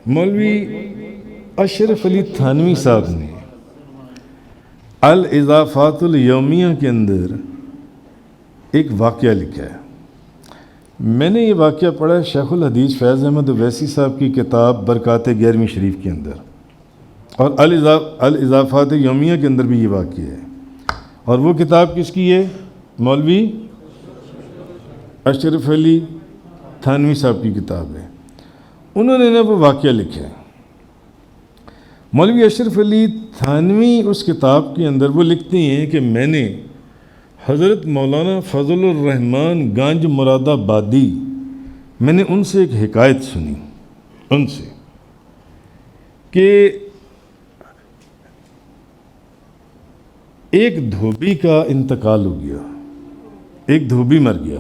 مولوی اشرف علی تھانوی صاحب نے الاضافات الیومیہ کے اندر ایک واقعہ لکھا ہے. میں نے یہ واقعہ پڑھا ہے شیخ الحدیث فیض احمد اویسی صاحب کی کتاب برکات 11ویں شریف کے اندر، اور الاضافات یومیہ کے اندر بھی یہ واقعہ ہے. اور وہ کتاب کس کی ہے؟ مولوی اشرف علی تھانوی صاحب کی کتاب ہے. انہوں نے وہ واقعہ لکھا ہے. مولوی اشرف علی تھانوی اس کتاب کے اندر وہ لکھتے ہیں کہ میں نے حضرت مولانا فضل الرحمن گنج مراد آبادی، میں نے ان سے ایک حکایت سنی، ان سے کہ ایک دھوبی کا انتقال ہو گیا، ایک دھوبی مر گیا.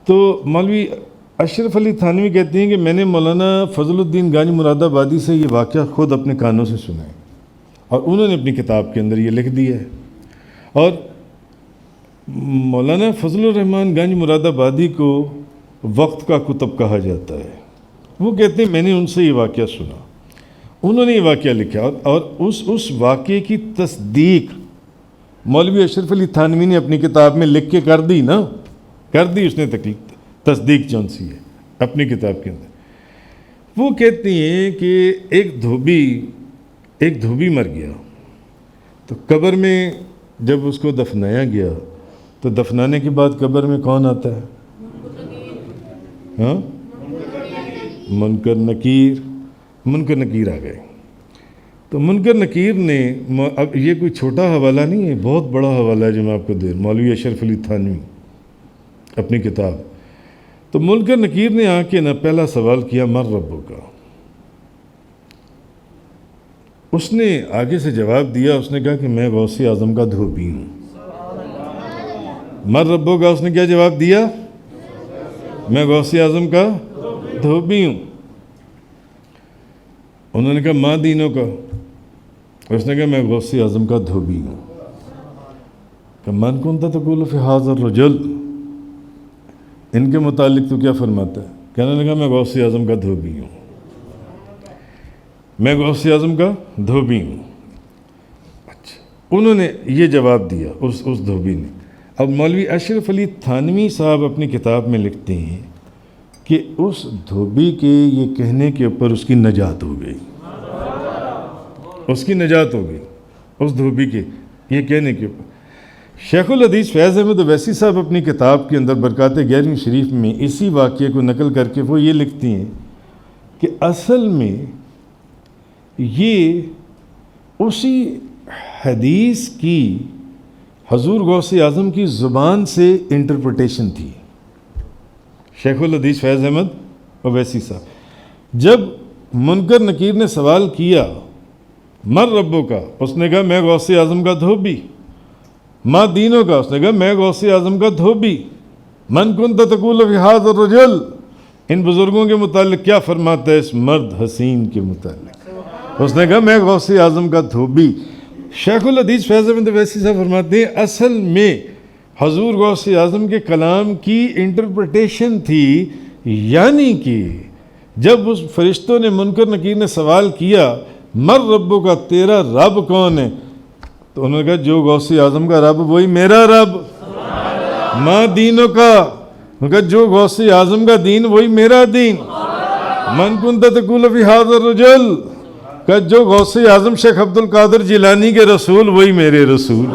تو مولوی اشرف علی تھانوی کہتے ہیں کہ میں نے مولانا فضل الدین گنج مراد آبادی سے یہ واقعہ خود اپنے کانوں سے سنا ہے، اور انہوں نے اپنی کتاب کے اندر یہ لکھ دیا ہے. اور مولانا فضل الرحمن گنج مراد آبادی کو وقت کا کتب کہا جاتا ہے. وہ کہتے ہیں میں نے ان سے یہ واقعہ سنا، انہوں نے یہ واقعہ لکھا، اور اس واقعے کی تصدیق مولوی اشرف علی تھانوی نے اپنی کتاب میں لکھ کے کر دی نا، کر دی اس نے تصدیق جون سی ہے اپنی کتاب کے اندر. وہ کہتے ہیں کہ ایک دھوبی مر گیا، تو قبر میں جب اس کو دفنایا گیا تو دفنانے کے بعد قبر میں کون آتا ہے؟ ہاں، منکر نکیر آ گئے. تو منکر نکیر نے، اب یہ کوئی چھوٹا حوالہ نہیں ہے، بہت بڑا حوالہ ہے جو میں آپ کو دے رہا ہوں، مولوی اشرف علی تھانوی اپنی کتاب. تو منکر نکیر نے آ کے پہلا سوال کیا من ربو کا. اس نے آگے سے جواب دیا، اس نے کہا کہ میں غوث اعظم کا دھوبی ہوں. من ربو کا اس نے کیا جواب دیا؟ میں غوث اعظم کا دھوبی ہوں. انہوں نے کہا ماں دینوں کا، اس نے کہا میں غوث اعظم کا دھوبی ہوں. کہ من کنت تقول فی ھذا الرجل، ان کے متعلق تو کیا فرماتا ہے؟ کہنے لگا میں غوث اعظم کا دھوبی ہوں، میں غوث اعظم کا دھوبی ہوں. اچھا، انہوں نے یہ جواب دیا اس دھوبی نے. اب مولوی اشرف علی تھانوی صاحب اپنی کتاب میں لکھتے ہیں کہ اس دھوبی کے یہ کہنے کے اوپر اس کی نجات ہو گئی، اس کی نجات ہو گئی اس دھوبی کے یہ کہنے کے اوپر. شیخ الحدیث فیض احمد اویسی صاحب اپنی کتاب کے اندر برکات 11ویں شریف میں اسی واقعے کو نقل کر کے وہ یہ لکھتی ہیں کہ اصل میں یہ اسی حدیث کی حضور غوث اعظم کی زبان سے انٹرپریٹیشن تھی. شیخ الحدیث فیض احمد اویسی صاحب جب منکر نکیر نے سوال کیا من ربو کا، اس نے کہا میں غوث اعظم کا دھوبی. ماں دینوں کا، اس نے کہا میں غوث اعظم کا دھوبی. من کنت تقول فی ھذا الرجل، ان بزرگوں کے متعلق کیا فرماتا ہے اس مرد حسین کے متعلق؟ اس نے کہا میں غوث اعظم کا دھوبی. شیخ الحدیث فیض احمد اویسی صاحب فرماتے ہیں اصل میں حضور غوث اعظم کے کلام کی انٹرپریٹیشن تھی، یعنی کہ جب اس فرشتوں نے منکر نکیر نے سوال کیا من ربو کا، تیرا رب کون ہے؟ تو انہوں نے کہا جو غوث اعظم کا رب وہی میرا رب. ماں دینوں کا، انہوں نے کہا جو غوث اعظم کا دین وہی میرا دین. من کنت تقول فی ھذا الرجل، کہ جو غوث اعظم شیخ عبد القادر جیلانی کے رسول وہی میرے رسول.